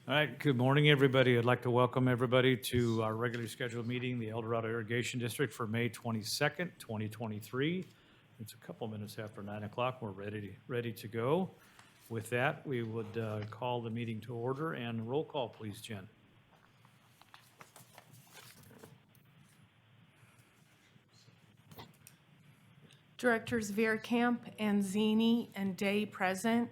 All right, good morning, everybody. I'd like to welcome everybody to our regularly scheduled meeting, the El Dorado Irrigation District for May 22nd, 2023. It's a couple minutes after 9 o'clock. We're ready to go. With that, we would call the meeting to order and roll call, please, Jen. Directors Veerkamp and Zini and Day present.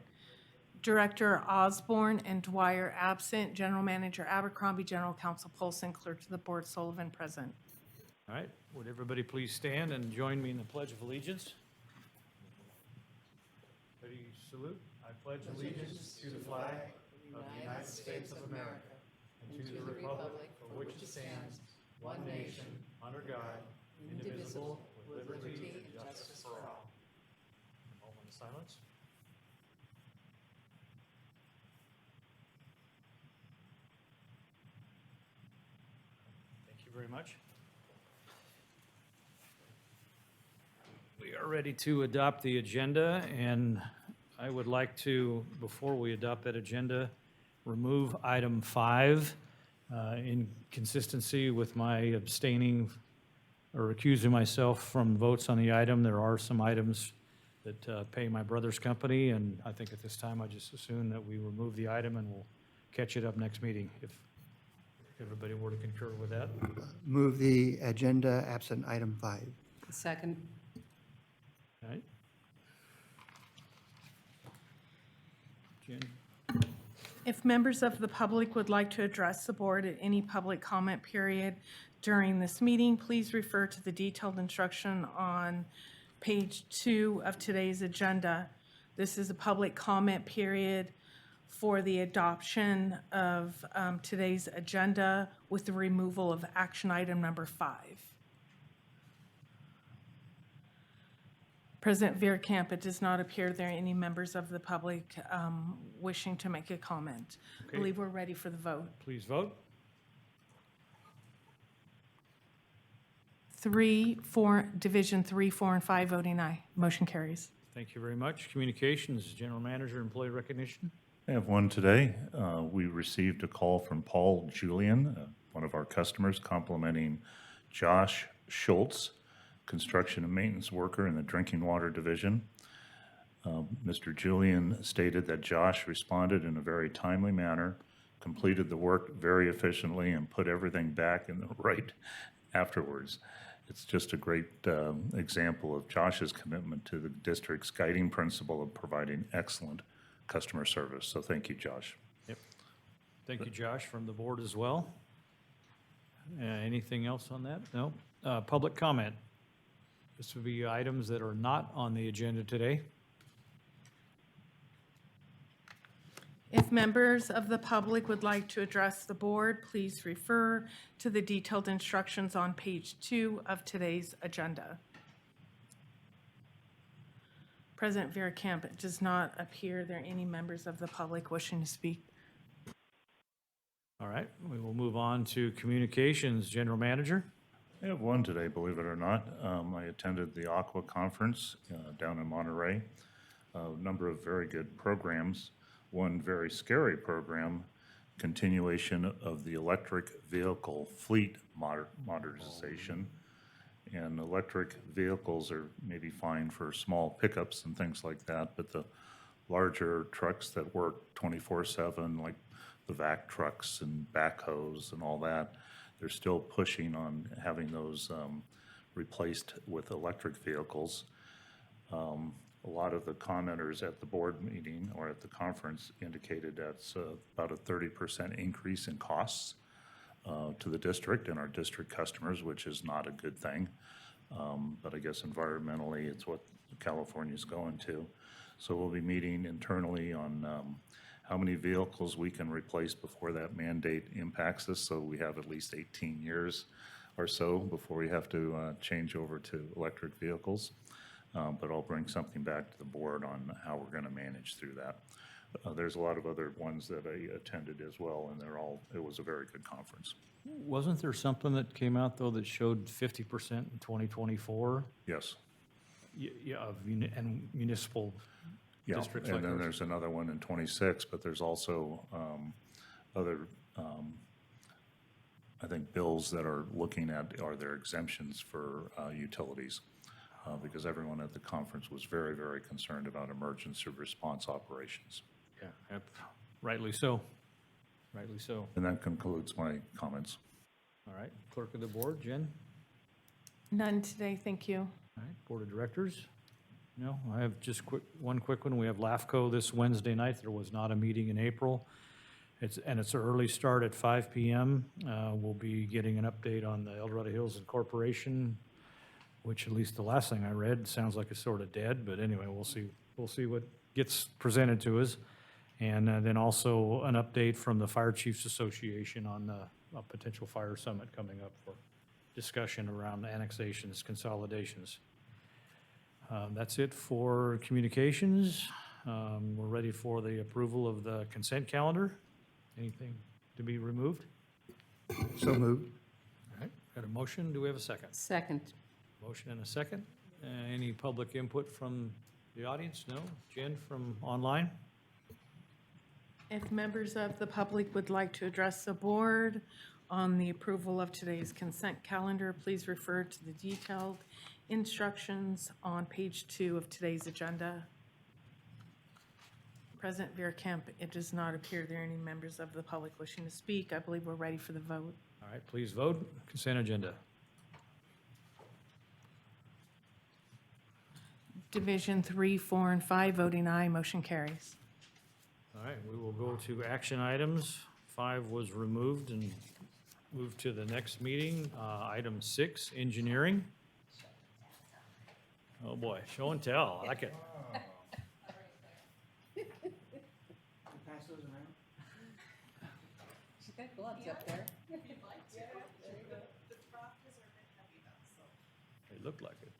Director Osborne and Dwyer absent. General Manager Abercrombie, General Counsel Polson, Clerk to the Board Sullivan present. All right, would everybody please stand and join me in the Pledge of Allegiance? Ready, salute. I pledge allegiance to the flag of the United States of America and to the republic for which it stands, one nation, under God, indivisible, with liberty and justice for all. A moment of silence. Thank you very much. We are ready to adopt the agenda, and I would like to, before we adopt that agenda, remove item 5 in consistency with my abstaining or recusing myself from votes on the item. There are some items that pay my brother's company, and I think at this time I just assume that we remove the item and we'll catch it up next meeting if everybody were to concur with that. Move the agenda absent item 5. Second. All right. Jen? If members of the public would like to address the board at any public comment period during this meeting, please refer to the detailed instruction on page 2 of today's agenda. This is a public comment period for the adoption of today's agenda with the removal of action item number 5. President Veerkamp, it does not appear there are any members of the public wishing to make a comment. I Okay. believe we're ready for the vote. Please vote. 3, 4, Division 3, 4, and 5 voting aye. Motion carries. Thank you very much. Communications, General Manager, Employee Recognition. I have one today. We received a call from Paul Julian, one of our customers, complimenting Josh Schultz, construction and maintenance worker in the drinking water division. Mr. Julian stated that Josh responded in a very timely manner, completed the work very efficiently, and put everything back in the right afterwards. It's just a great example of Josh's commitment to the district's guiding principle of providing excellent customer service. So thank you, Josh. Yep. Thank you, Josh, from the board as well. Anything else on that? No? Public comment. This would be items that are not on the agenda today. If members of the public would like to address the board, please refer to the detailed instructions on page 2 of today's agenda. President Veerkamp, it does not appear there are any members of the public wishing to speak. All right, we will move on to communications. General Manager. I have one today, believe it or not. I attended the Aqua Conference down in Monterey. A number of very good programs. One very scary program, continuation of the electric vehicle fleet modernization. And electric vehicles are maybe fine for small pickups and things like that, but the larger trucks that work 24/7, like the vac trucks and backhoes and all that, they're still pushing on having those replaced with electric vehicles. A lot of the commenters at the board meeting or at the conference indicated that's about a 30% increase in costs to the district and our district customers, which is not a good thing. But I guess environmentally, it's what California's going to. So we'll be meeting internally on how many vehicles we can replace before that mandate impacts us. So we have at least 18 years or so before we have to change over to electric vehicles. But I'll bring something back to the board on how we're going to manage through that. There's a lot of other ones that I attended as well, and it was a very good conference. Wasn't there something that came out, though, that showed 50% in 2024? Yes. Yeah, and municipal Yeah, districts and like then ours. there's another one in 26, but there's also other, I think, bills that are looking at are their exemptions for utilities, because everyone at the conference was very, very concerned about emergency response operations. Yeah, rightly so. Rightly so. And that concludes my comments. All right, clerk of the board, Jen? None today, thank you. All right, board of directors? No, I have just one quick one. We have LAFCO this Wednesday night. There was not a meeting in April. It's an early start at 5 PM. We'll be getting an update on the El Dorado Hills Incorporation, which at least the last thing I read, sounds like it's sort of dead, but anyway, we'll see. We'll see what gets presented to us. And then also an update from the Fire Chiefs Association on a potential fire summit coming up for discussion around annexations, consolidations. That's it for communications. We're ready for the approval of the consent calendar. Anything to be removed? So moved. All right, got a motion. Do we have a second? Second. Motion and a second. Any public input from the audience? No? Jen from online? If members of the public would like to address the board on the approval of today's consent calendar, please refer to the detailed instructions on page 2 of today's agenda. President Veerkamp, it does not appear there are any members of the public wishing to speak. I believe we're ready for the vote. All right, please vote. Consent agenda. Division 3, 4, and 5, voting aye, motion carries. All right, we will go to action items. 5 was removed and moved to the next meeting. Item 6, engineering. Oh, boy, show and tell. I like it. She's got gloves up there. It looked like it.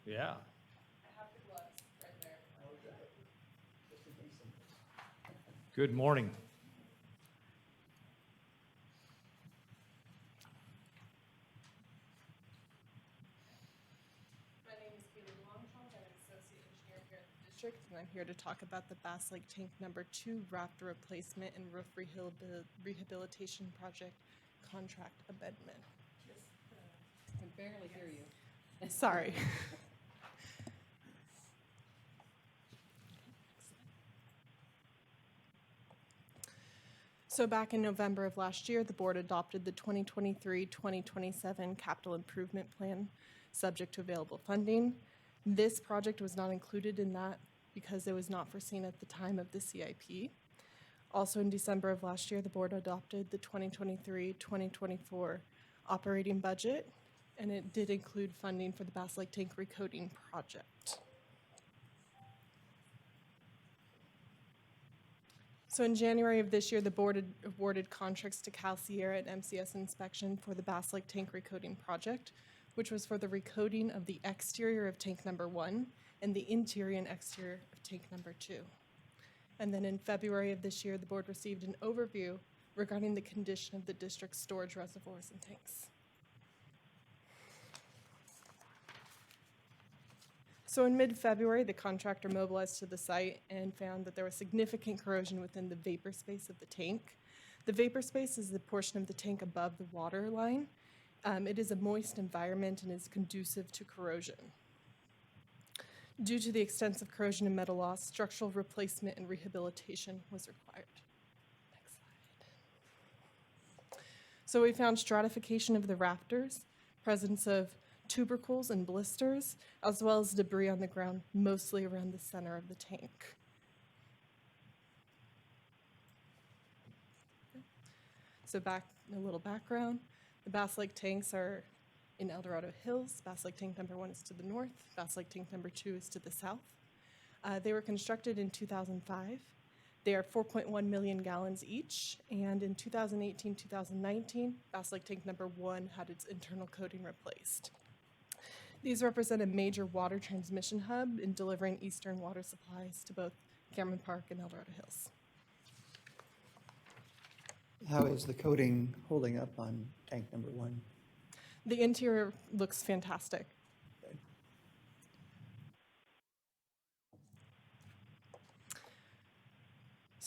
Yeah. Good morning. My name is Katie Longchamp. I'm an associate engineer here at the district, and I'm here to talk about the Bass Lake Tank Number 2 rafter replacement and roof rehabilitation project contract amendment. I can barely hear you. Sorry. So back in November of last year, the board adopted the 2023-2027 capital improvement plan, subject to available funding. This project was not included in that because it was not foreseen at the time of the CIP. Also in December of last year, the board adopted the 2023-2024 operating budget, and it did include funding for the Bass Lake Tank Recoding project. So in January of this year, the board awarded contracts to Cal Sierra and MCS Inspection for the Bass Lake Tank Recoding project, which was for the recoding of the exterior of tank number 1 and the interior and exterior of tank number 2. And then in February of this year, the board received an overview regarding the condition of the district's storage reservoirs and tanks. So in mid-February, the contractor mobilized to the site and found that there was significant corrosion within the vapor space of the tank. The vapor space is the portion of the tank above the water line. It is a moist environment and is conducive to corrosion. Due to the extensive corrosion and metal loss, structural replacement and rehabilitation was required. Next slide. So we found stratification of the rafters, presence of tubercles and blisters, as well as debris on the ground, mostly around the center of the tank. So back, a little background. The Bass Lake tanks are in El Dorado Hills. Bass Lake tank number 1 is to the north. Bass Lake tank number 2 is to the south. They were constructed in 2005. They are 4.1 million gallons each, and in 2018-2019, Bass Lake tank number 1 had its internal coating replaced. These represent a major water transmission hub in delivering eastern water supplies to both Cameron Park and El Dorado Hills. How is the coating holding up on tank number 1? The interior looks fantastic.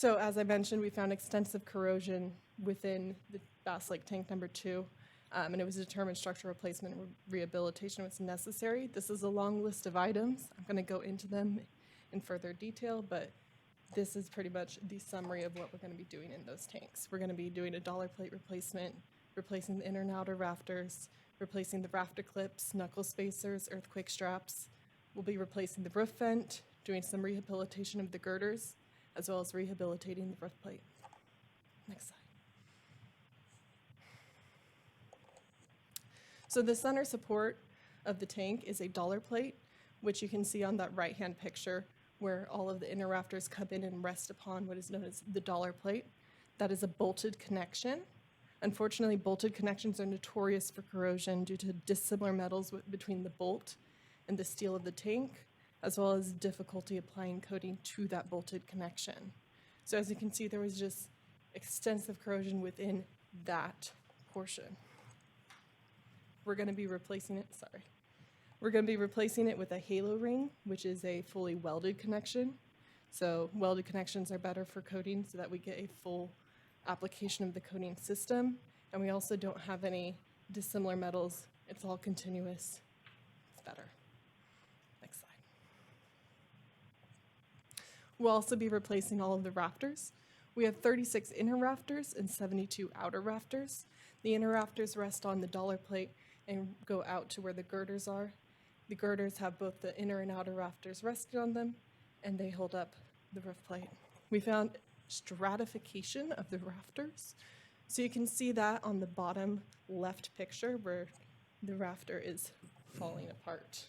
So as I mentioned, we found extensive corrosion within the Bass Lake Tank number 2, and it was determined structural replacement and rehabilitation was necessary. This is a long list of items. I'm going to go into them in further detail, but this is pretty much the summary of what we're going to be doing in those tanks. We're going to be doing a dollar plate replacement, replacing the inner and outer rafters, replacing the rafter clips, knuckle spacers, earthquake straps. We'll be replacing the roof vent, doing some rehabilitation of the girders, as well as rehabilitating the roof plate. Next slide. So the center support of the tank is a dollar plate, which you can see on that right-hand picture where all of the inner rafters come in and rest upon what is known as the dollar plate. That is a bolted connection. Unfortunately, bolted connections are notorious for corrosion due to dissimilar metals between the bolt and the steel of the tank, as well as difficulty applying coating to that bolted connection. So as you can see, there was just extensive corrosion within that portion. We're going to be replacing it, We're going to be replacing it with a halo ring, which is a fully welded connection. So welded connections are better for coating so that we get a full application of the coating system. And we also don't have any dissimilar metals. It's all continuous. It's better. Next slide. We'll also be replacing all of the rafters. We have 36 inner rafters and 72 outer rafters. The inner rafters rest on the dollar plate and go out to where the girders are. The girders have both the inner and outer rafters rested on them, and they hold up the roof plate. We found stratification of the rafters. So you can see that on the bottom left picture where the rafter is falling apart.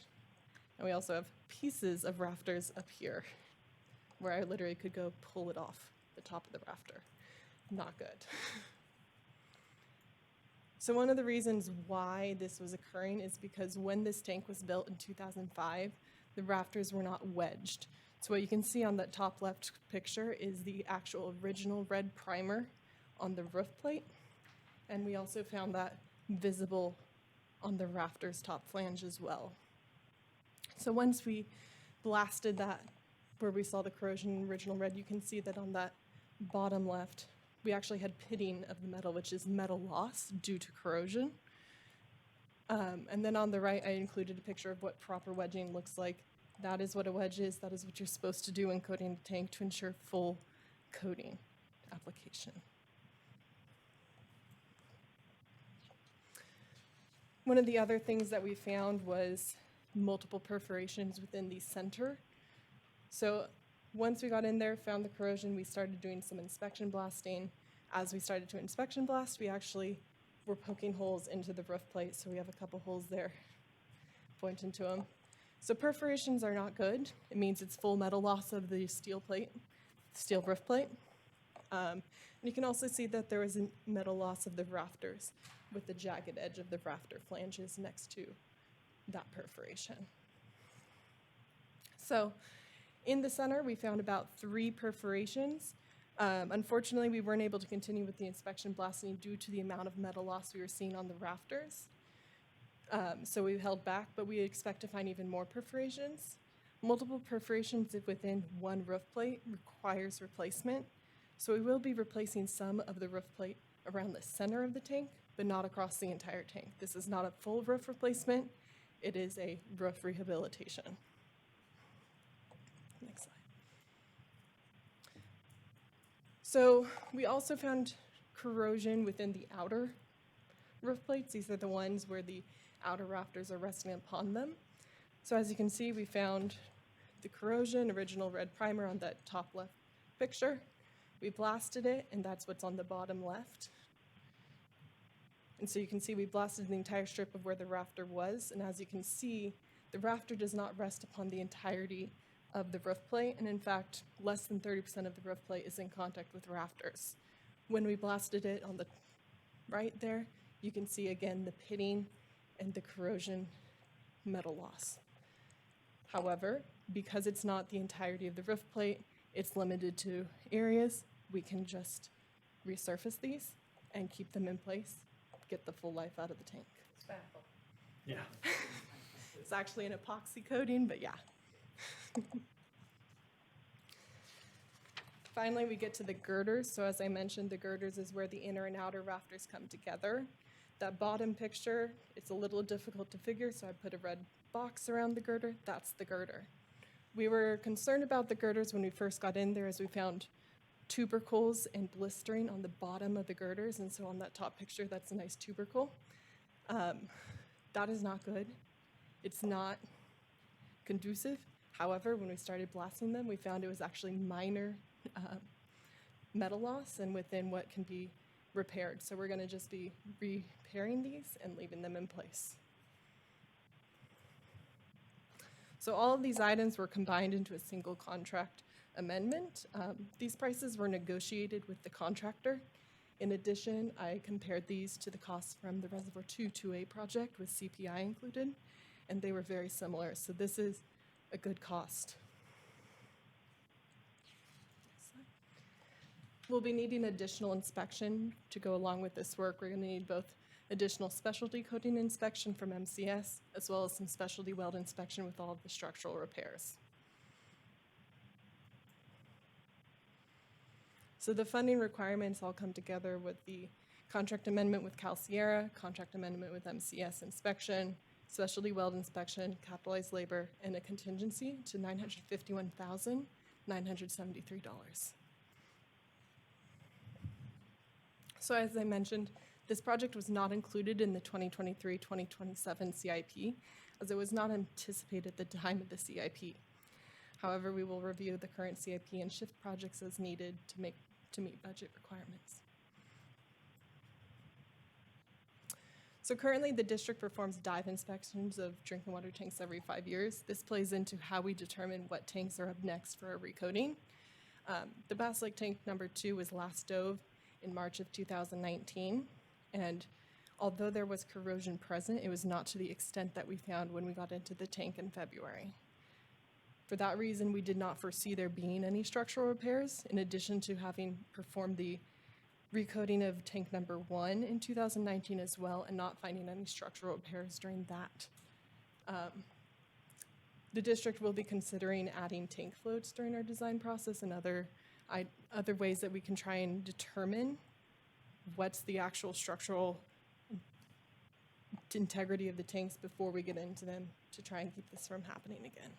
And we also have pieces of rafters up here where I literally could go pull it off the top of the rafter. Not good. So one of the reasons why this was occurring is because when this tank was built in 2005, the rafters were not wedged. So what you can see on that top left picture is the actual original red primer on the roof plate. And we also found that visible on the rafters top flange as well. So once we blasted that, where we saw the corrosion in original red, you can see that on that bottom left, we actually had pitting of the metal, which is metal loss due to corrosion. And then on the right, I included a picture of what proper wedging looks like. That is what a wedge is. That is what you're supposed to do when coating the tank to ensure full coating application. One of the other things that we found was multiple perforations within the center. So once we got in there, found the corrosion, we started doing some inspection blasting. As we started to inspection blast, we actually were poking holes into the roof plate, so we have a couple holes there pointing to them. So perforations are not good. It means it's full metal loss of the steel plate, steel roof plate. And you can also see that there was a metal loss of the rafters with the jagged edge of the rafter flanges next to that perforation. So in the center, we found about 3 perforations. Unfortunately, we weren't able to continue with the inspection blasting due to the amount of metal loss we were seeing on the rafters. So we held back, but we expect to find even more perforations. Multiple perforations within one roof plate requires replacement. So we will be replacing some of the roof plate around the center of the tank, but not across the entire tank. This is not a full roof replacement. It is a roof rehabilitation. Next slide. So we also found corrosion within the outer roof plates. These are the ones where the outer rafters are resting upon them. So as you can see, we found the corrosion, original red primer on that top left picture. We blasted it, and that's what's on the bottom left. And so you can see we blasted the entire strip of where the rafter was, and as you can see, the rafter does not rest upon the entirety of the roof plate, and in fact, less than 30% of the roof plate is in contact with rafters. When we blasted it on the right there, you can see again the pitting and the corrosion metal loss. However, because it's not the entirety of the roof plate, it's limited to areas, we can just resurface these and keep them in place, get the full life out of the tank. Yeah. It's actually an epoxy coating, but yeah. Finally, we get to the girders. So as I mentioned, the girders is where the inner and outer rafters come together. That bottom picture, it's a little difficult to figure, so I put a red box around the girder. That's the girder. We were concerned about the girders when we first got in there, as we found tubercles and blistering on the bottom of the girders, and so on that top picture, that's a nice tubercle. That is not good. It's not conducive. However, when we started blasting them, we found it was actually minor metal loss and within what can be repaired. So we're going to just be repairing these and leaving them in place. So all of these items were combined into a single contract amendment. These prices were negotiated with the contractor. In addition, I compared these to the costs from the Reservoir 2 2A project with CPI included, and they were very similar. So this is a good cost. We'll be needing additional inspection to go along with this work. We're going to need both additional specialty coating inspection from MCS, as well as some specialty weld inspection with all of the structural repairs. So the funding requirements all come together with the contract amendment with Cal Sierra, contract amendment with MCS inspection, specialty weld inspection, capitalized labor, and a contingency to $951,973. So as I mentioned, this project was not included in the 2023-2027 CIP, as it was not anticipated at the time of the CIP. However, we will review the current CIP and shift projects as needed to meet budget requirements. So currently, the district performs dive inspections of drinking water tanks every 5 years. This plays into how we determine what tanks are up next for a recoating. The Bass Lake tank number 2 was last dove in March of 2019, and although there was corrosion present, it was not to the extent that we found when we got into the tank in February. For that reason, we did not foresee there being any structural repairs, in addition to having performed the recoating of tank number 1 in 2019 as well, and not finding any structural repairs during that. The district will be considering adding tank floats during our design process and other ways that we can try and determine what's the actual structural integrity of the tanks before we get into them to try and keep this from happening again.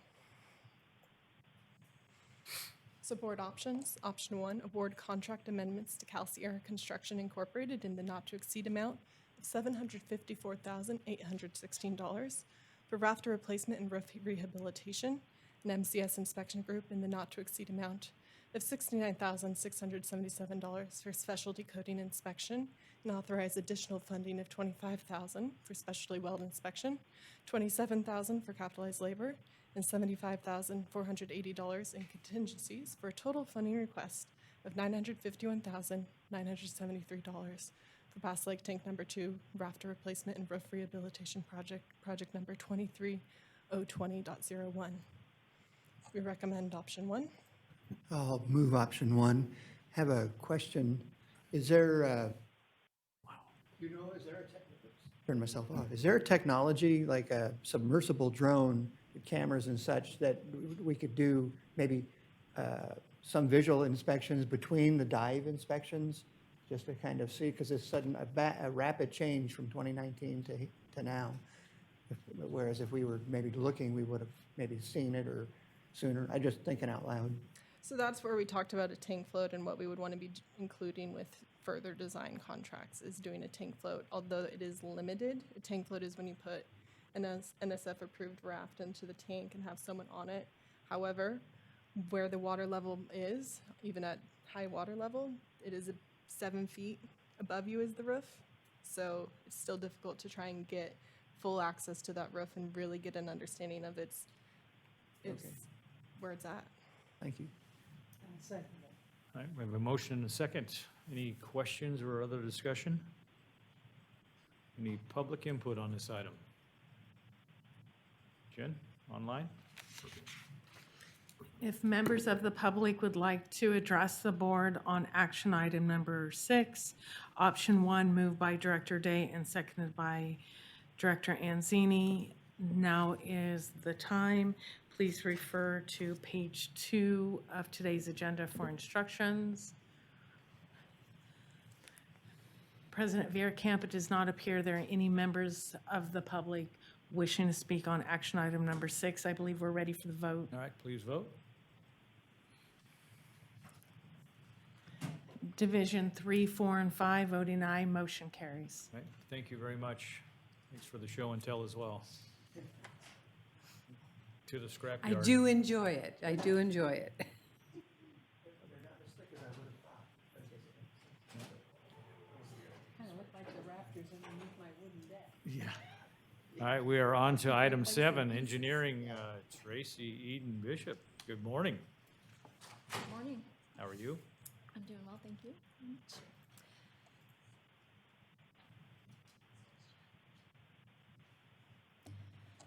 So board options. Option 1, award contract amendments to Cal Sierra Construction Incorporated in the not-to-exceed amount of $754,816 for rafter replacement and roof rehabilitation, and MCS Inspection Group in the not-to-exceed amount of $69,677 for specialty coating inspection, and authorize additional funding of $25,000 for specialty weld inspection, $27,000 for capitalized labor, and $75,480 in contingencies for a total funding request of $951,973 for Bass Lake Tank number 2 rafter replacement and roof rehabilitation project number 23020.01. We recommend option 1. I'll move option 1. Have a question. Is there, turn myself off. Is there a technology like a submersible drone with cameras and such that we could do maybe some visual inspections between the dive inspections, just to kind of see, because it's sudden, a rapid change from 2019 to now. Whereas if we were maybe looking, we would have maybe seen it or sooner. I'm just thinking out loud. So that's where we talked about a tank float, and what we would want to be including with further design contracts is doing a tank float. Although it is limited, a tank float is when you put an NSF-approved raft into the tank and have someone on it. However, where the water level is, even at high water level, it is 7 feet above you is the roof. So it's still difficult to try and get full access to that roof and really get an understanding of its Okay. where it's at. Thank you. All right, we have a motion and a second. Any questions or other discussion? Any public input on this item? Jen, online? If members of the public would like to address the board on action item number 6, option 1, moved by Director Day and seconded by Director Anzini. Now is the time. Please refer to page 2 of today's agenda for instructions. President Vierkamp, it does not appear there are any members of the public wishing to speak on action item number 6. I believe we're ready for the vote. All right, please vote. Division 3, 4, and 5, voting aye, motion carries. All right, thank you very much. Thanks for the show and tell as well. To the scrapyard. I do enjoy it. I do enjoy it. Kind of look like the rafters underneath my wooden deck. Yeah. All right, we are on to item 7, engineering, Tracy Eden Bishop. Good morning. Good morning. How are you? I'm doing well, thank you.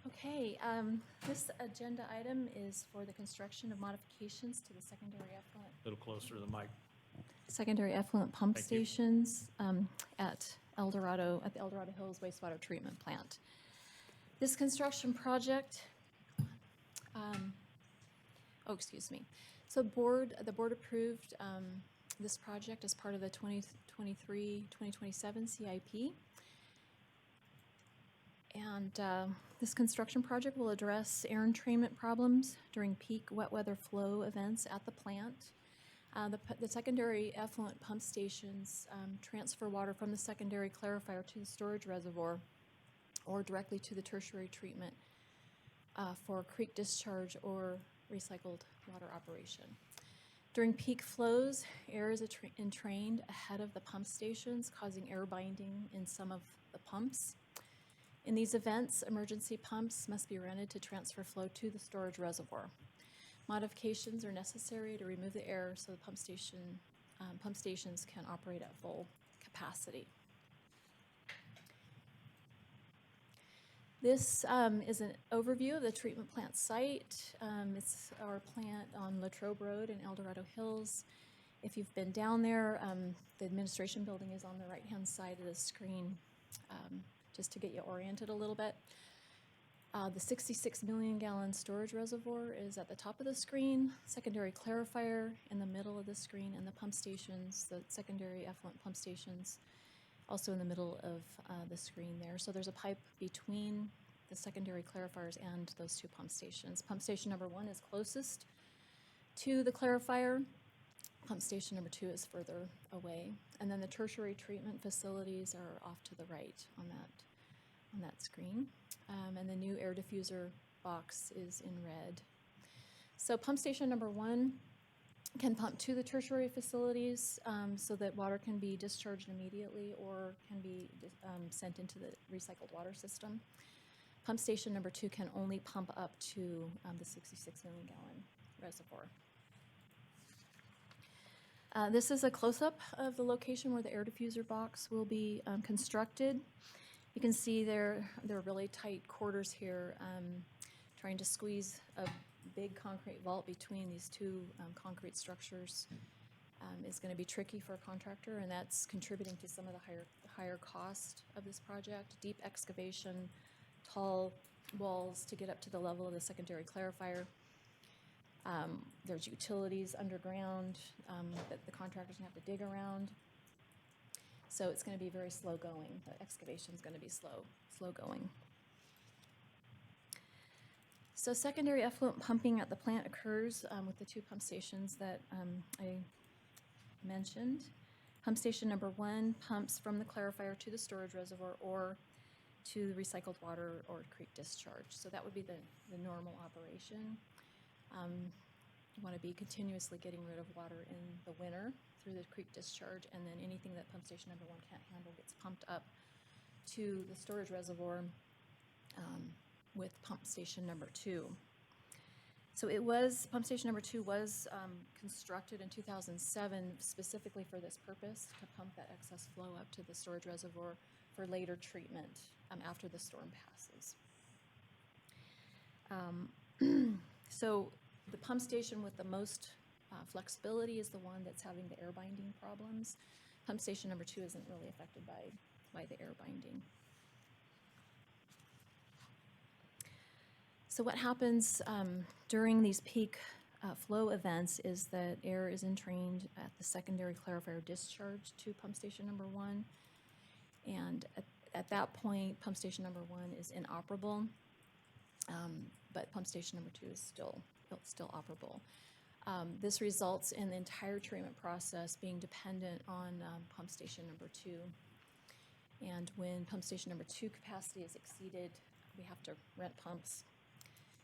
Okay, this agenda item is for the construction of modifications to the secondary effluent pump Thank you. stations at the El Dorado Hills wastewater treatment plant. This construction project, excuse me. So the board approved this project as part of the 2023-2027 CIP. And this construction project will address air entrainment problems during peak wet weather flow events at the plant. The secondary effluent pump stations transfer water from the secondary clarifier to the storage reservoir or directly to the tertiary treatment for creek discharge or recycled water operation. During peak flows, air is entrained ahead of the pump stations, causing air binding in some of the pumps. In these events, emergency pumps must be rented to transfer flow to the storage reservoir. Modifications are necessary to remove the air so the pump stations can operate at full capacity. This is an overview of the treatment plant site. It's our plant on Latrobe Road in El Dorado Hills. If you've been down there, the administration building is on the right-hand side of the screen, just to get you oriented a little bit. The 66 million gallon storage reservoir is at the top of the screen, secondary clarifier in the middle of the screen, and the pump stations, the secondary effluent pump stations, also in the middle of the screen there. So there's a pipe between the secondary clarifiers and those two pump stations. Pump station number 1 is closest to the clarifier. Pump station number 2 is further away. And then the tertiary treatment facilities are off to the right on that screen. And the new air diffuser box is in red. So pump station number 1 can pump to the tertiary facilities so that water can be discharged immediately or can be sent into the recycled water system. Pump station number 2 can only pump up to the 66 million gallon reservoir. This is a close-up of the location where the air diffuser box will be constructed. You can see there are really tight quarters here, trying to squeeze a big concrete vault between these two concrete structures is going to be tricky for a contractor, and that's contributing to some of the higher cost of this project. Deep excavation, tall walls to get up to the level of the secondary clarifier. There's utilities underground that the contractor's gonna have to dig around. So it's gonna be very slow going. The excavation's gonna be slow going. So secondary effluent pumping at the plant occurs with the two pump stations that I mentioned. Pump station number 1 pumps from the clarifier to the storage reservoir or to the recycled water or creek discharge. So that would be the normal operation. You want to be continuously getting rid of water in the winter through the creek discharge, and then anything that pump station number 1 can't handle gets pumped up to the storage reservoir with pump station number 2. So pump station number 2 was constructed in 2007 specifically for this purpose, to pump that excess flow up to the storage reservoir for later treatment after the storm passes. So the pump station with the most flexibility is the one that's having the air binding problems. Pump station number 2 isn't really affected by the air binding. So what happens during these peak flow events is that air is entrained at the secondary clarifier discharge to pump station number 1. And at that point, pump station number 1 is inoperable, but pump station number 2 is still operable. This results in the entire treatment process being dependent on pump station number 2. And when pump station number 2 capacity is exceeded, we have to rent pumps,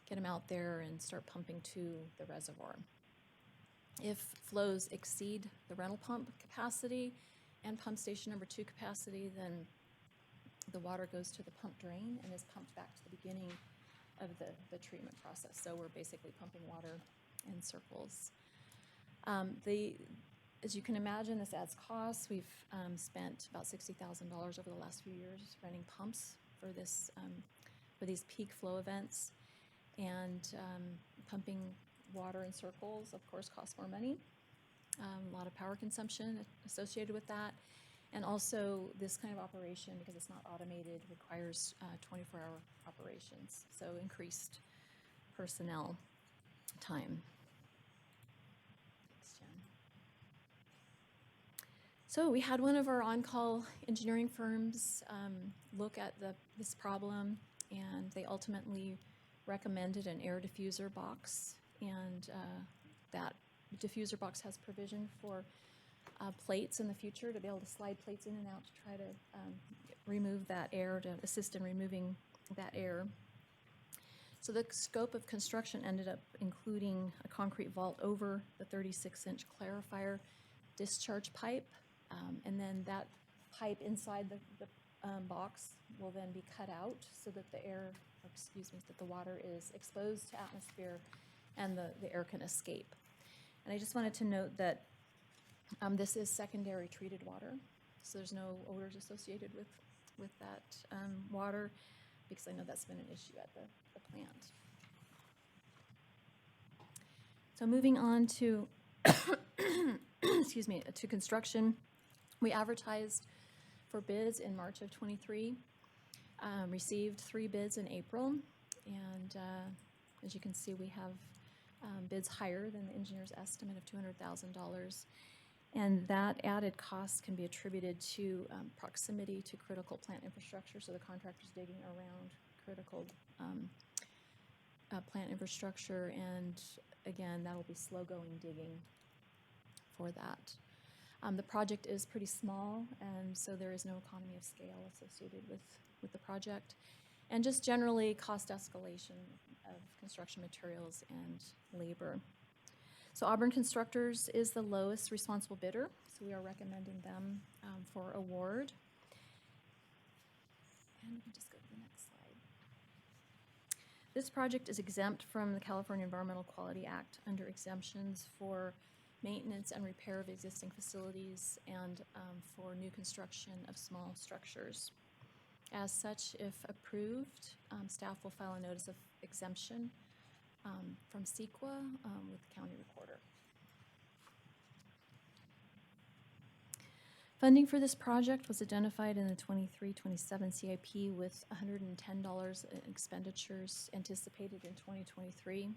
get them out there and start pumping to the reservoir. If flows exceed the rental pump capacity and pump station number 2 capacity, then the water goes to the pump drain and is pumped back to the beginning of the treatment process. So we're basically pumping water in circles. As you can imagine, this adds costs. We've spent about $60,000 over the last few years renting pumps for these peak flow events. And pumping water in circles, of course, costs more money. A lot of power consumption associated with that. And also, this kind of operation, because it's not automated, requires 24-hour operations, so increased personnel time. Thanks, Jen. So we had one of our on-call engineering firms look at this problem, and they ultimately recommended an air diffuser box, and that diffuser box has provision for plates in the future to be able to slide plates in and out to try to remove that air, to assist in removing that air. So the scope of construction ended up including a concrete vault over the 36-inch clarifier discharge pipe, and then that pipe inside the box will then be cut out so that that the water is exposed to atmosphere and the air can escape. And I just wanted to note that this is secondary treated water, so there's no odors associated with that water, because I know that's been an issue at the plant. So moving on to, to construction, we advertised for bids in March of '23, received 3 bids in April, and as you can see, we have bids higher than the engineer's estimate of $200,000. And that added cost can be attributed to proximity to critical plant infrastructure, so the contractor's digging around critical plant infrastructure, and again, that'll be slow-going digging for that. The project is pretty small, and so there is no economy of scale associated with the project. And just generally, cost escalation of construction materials and labor. So Auburn Constructors is the lowest responsible bidder, so we are recommending them for award. And we can just go to the next slide. This project is exempt from the California Environmental Quality Act under exemptions for maintenance and repair of existing facilities and for new construction of small structures. As such, if approved, staff will file a notice of exemption from CEQA with the county recorder. Funding for this project was identified in the 23-27 CIP with $110 in expenditures anticipated in 2023.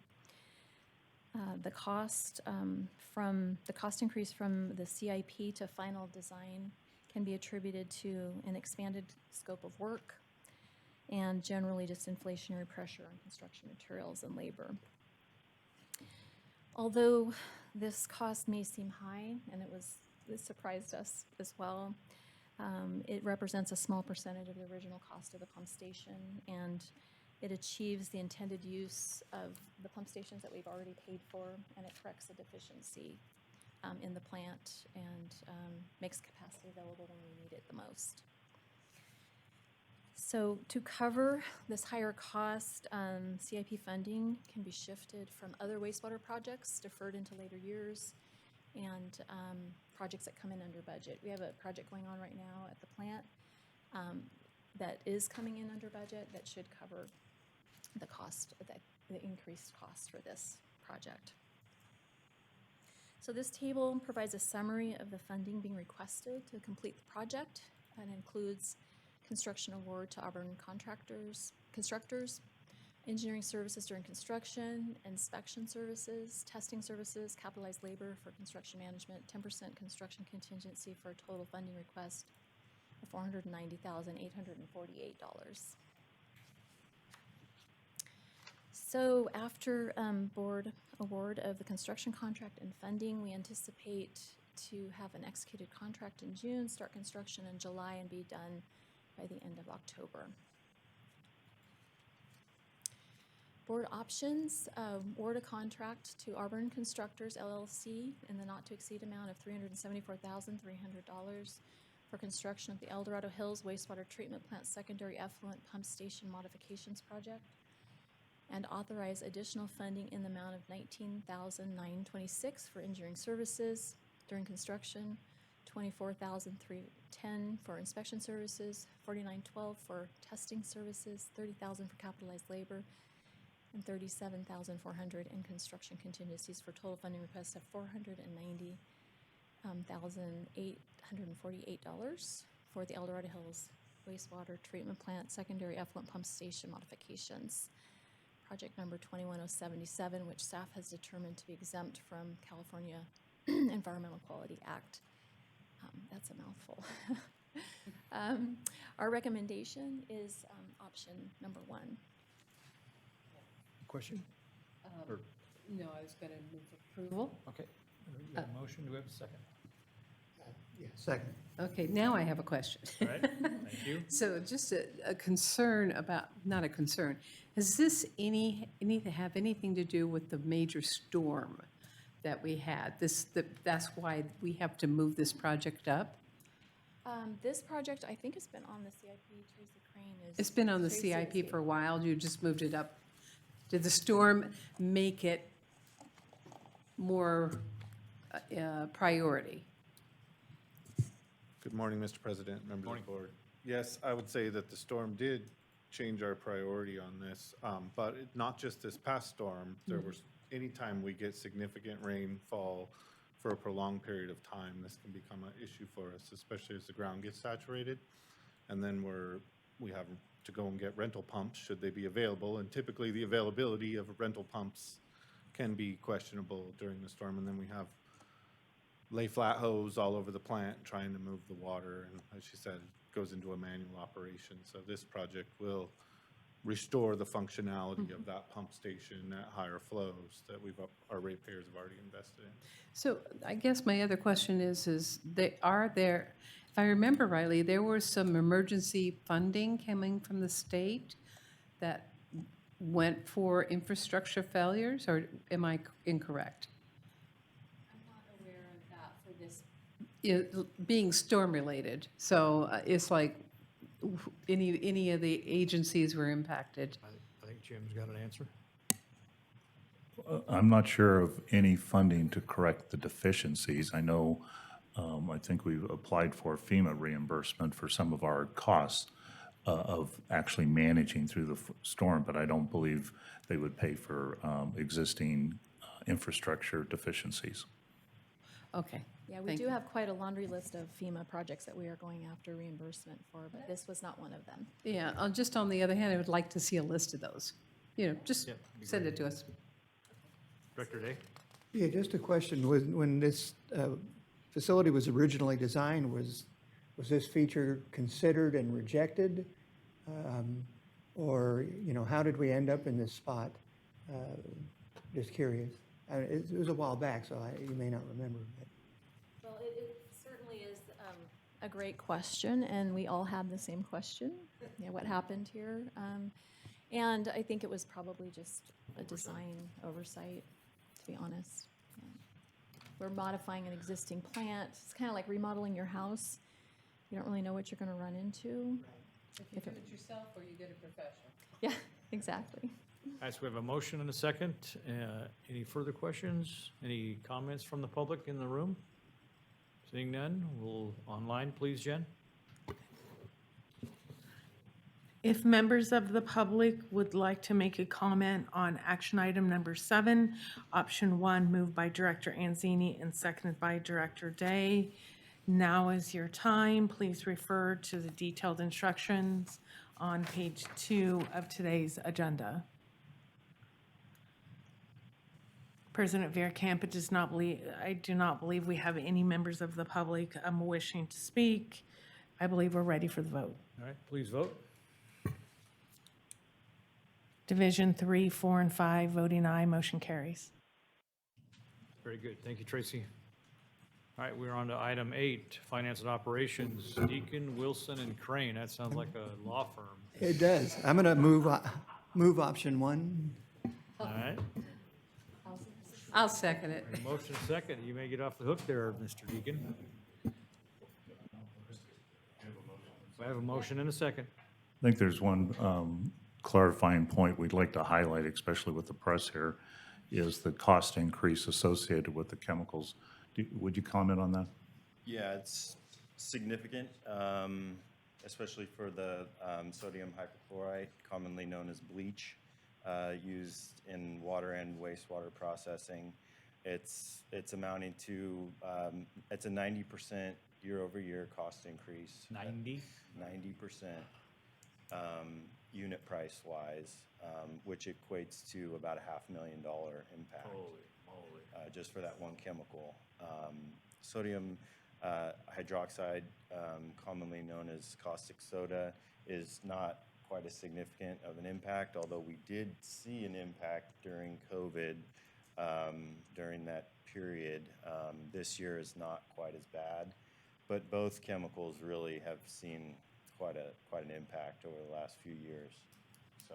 The cost increase from the CIP to final design can be attributed to an expanded scope of work and generally just inflationary pressure on construction materials and labor. Although this cost may seem high, and this surprised us as well, it represents a small percentage of the original cost of the pump station, and it achieves the intended use of the pump stations that we've already paid for, and it corrects a deficiency in the plant and makes capacity available when we need it the most. So to cover this higher cost, CIP funding can be shifted from other wastewater projects deferred into later years and projects that come in under budget. We have a project going on right now at the plant that is coming in under budget that should cover the cost, the increased cost for this project. So this table provides a summary of the funding being requested to complete the project, and includes construction award to Auburn constructors, engineering services during construction, inspection services, testing services, capitalized labor for construction management, 10% construction contingency for a total funding request of $490,848. So after board award of the construction contract and funding, we anticipate to have an executed contract in June, start construction in July, and be done by the end of October. Board options, award a contract to Auburn Constructors LLC in the not-to-exceed amount of $374,300 for construction of the El Dorado Hills wastewater treatment plant secondary effluent pump station modifications project, and authorize additional funding in the amount of $19,926 for engineering services during construction, $24,310 for inspection services, $49,12 for testing services, $30,000 for capitalized labor, and $37,400 in construction contingencies for total funding requests of $490,848 for the El Dorado Hills wastewater treatment plant secondary effluent pump station modifications. Project number 21077, which staff has determined to be exempt from California Environmental Quality Act. That's a mouthful. Our recommendation is option number 1. Question? No, I was going to move approval. Okay. We have a motion. Do we have a second? Yeah, second. Okay, now I have a question. All right, thank you. So just a concern about, not a concern, has this have anything to do with the major storm that we had? That's why we have to move this project up? This project, I think, has been on the CIP. Tracy Crane is. It's been on the Tracy is CIP here. for a while, you just moved it up. Did the storm make it more priority? Good morning, Mr. President, members of the board. Yes, I would say that the storm did change our priority on this, but not just this past storm. There was, anytime we get significant rainfall for a prolonged period of time, this can become an issue for us, especially as the ground gets saturated. And then we have to go and get rental pumps, should they be available. And typically, the availability of rental pumps can be questionable during the storm. And then we have lay flat hose all over the plant trying to move the water, and as she said, it goes into a manual operation. So this project will restore the functionality of that pump station at higher flows that our ratepayers have already invested in. So I guess my other question is if I remember rightly, there was some emergency funding coming from the state that went for infrastructure failures, or am I incorrect? I'm not aware of that for this. Being storm-related, so it's like any of the agencies were impacted. I think Jim's got an answer. I'm not sure of any funding to correct the deficiencies. I know, I think we've applied for FEMA reimbursement for some of our costs of actually managing through the storm, but I don't believe they would pay for existing infrastructure deficiencies. Okay. Yeah, we Thank do you. have quite a laundry list of FEMA projects that we are going after reimbursement for, but this was not one of them. Yeah, just on the other hand, I would like to see a list of those. Just Yeah, that'd be send great. it to us. Director Day? Yeah, just a question. When this facility was originally designed, was this feature considered and rejected? Or, how did we end up in this spot? Just curious. It was a while back, so you may not remember. But. Well, it certainly is a great question, and we all had the same question. Yeah, what happened here? And I think it was probably just a design oversight, to be honest. Yeah. We're modifying an existing plant. It's kind of like remodeling your house. You don't really know what you're going to run into. If you do it yourself or you get a professional. Yeah, exactly. All right, so we have a motion and a second. Any further questions? Any comments from the public in the room? Seeing none, we'll online, please, Jen. If members of the public would like to make a comment on action item number 7, option 1, moved by Director Anzini and seconded by Director Day. Now is your time. Please refer to the detailed instructions on page 2 of today's agenda. President Veerkamp, I do not believe we have any members of the public wishing to speak. I believe we're ready for the vote. All right, please vote. Division 3, 4, and 5, voting aye, motion carries. Very good. Thank you, Tracy. All right, we're on to item 8, Finance and Operations, Deacon, Wilson, and Crane. That sounds like a law firm. It does. I'm going to move option 1. All right, I'll second it. motion second. You may get off the hook there, Mr. Deacon. We have a motion and a second. I think there's one clarifying point we'd like to highlight, especially with the press here, is the cost increase associated with the chemicals. Would you comment on that? Yeah, it's significant, especially for the sodium hypochlorite, commonly known as bleach, used in water and wastewater processing. It's amounting to, it's a 90% year-over-year cost increase. 90? 90% unit price-wise, which equates to about $500,000 impact. Just for that one chemical. Sodium hydroxide, commonly known as caustic soda, is not quite as significant of an impact, although we did see an impact during COVID during that period. This year is not quite as bad, but both chemicals really have seen quite an impact over the last few years. So.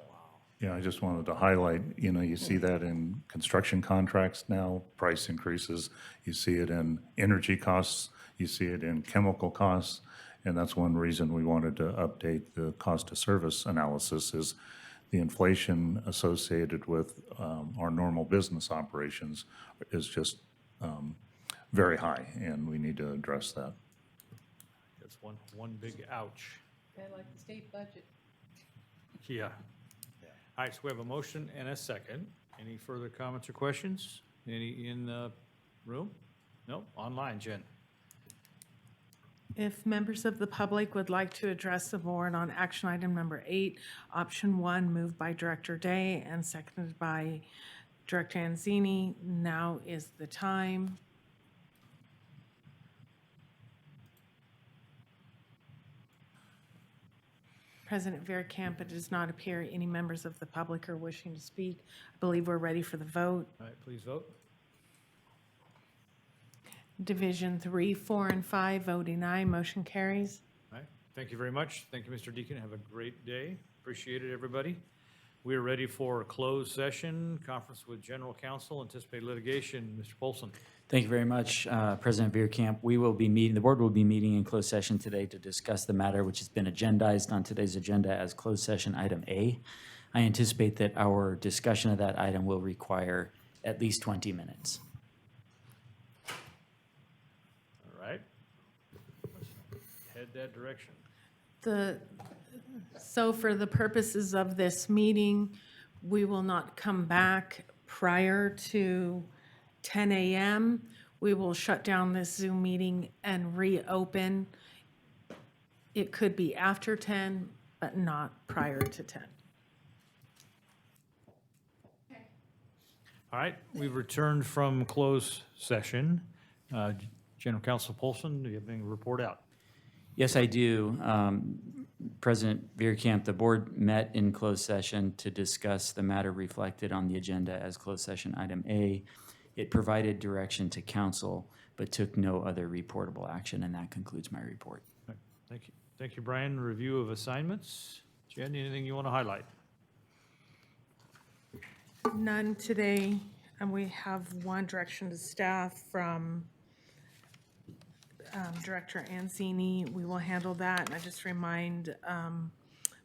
Yeah, I just wanted to highlight, you see that in construction contracts now, price increases. You see it in energy costs, you see it in chemical costs, and that's one reason we wanted to update the cost of service analysis is the inflation associated with our normal business operations is just very high, and we need to address that. That's one big ouch. Kind of like the state budget. Yeah. All right, so we have a motion and a second. Any further comments or questions? Any in the room? No? Online, Jen? If members of the public would like to address the board on action item number 8, option 1, moved by Director Day and seconded by Director Anzini, now is the time. President Veerkamp, it does not appear any members of the public are wishing to speak. I believe we're ready for the vote. All right, please vote. Division 3, 4, and 5, voting aye, motion carries. All right, thank you very much. Thank you, Mr. Deacon. Have a great day. Appreciate it, everybody. We are ready for a closed session, conference with General Counsel, anticipated litigation. Mr. Polson. Thank you very much, President Veerkamp. The board will be meeting in closed session today to discuss the matter which has been agendized on today's agenda as closed session item A. I anticipate that our discussion of that item will require at least 20 minutes. All right. Let's head that direction. So for the purposes of this meeting, we will not come back prior to 10 a.m. We will shut down this Zoom meeting and reopen. It could be after 10, but not prior to 10. All right, we've returned from closed session. General Counsel Polson, do you have anything to report out? Yes, I do. President Veerkamp, the board met in closed session to discuss the matter reflected on the agenda as closed session item A. It provided direction to council, but took no other reportable action, and that concludes my report. All right, thank you. Thank you, Brian. Review of assignments. Jen, anything you want to highlight? None today, and we have one direction to staff from Director Anzini. We will handle that, and I just remind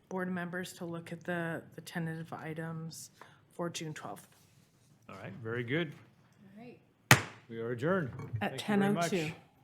board members to look at the tentative items for June 12th. All right, very good. All right. We are adjourned. At Thank you very much. 10:02.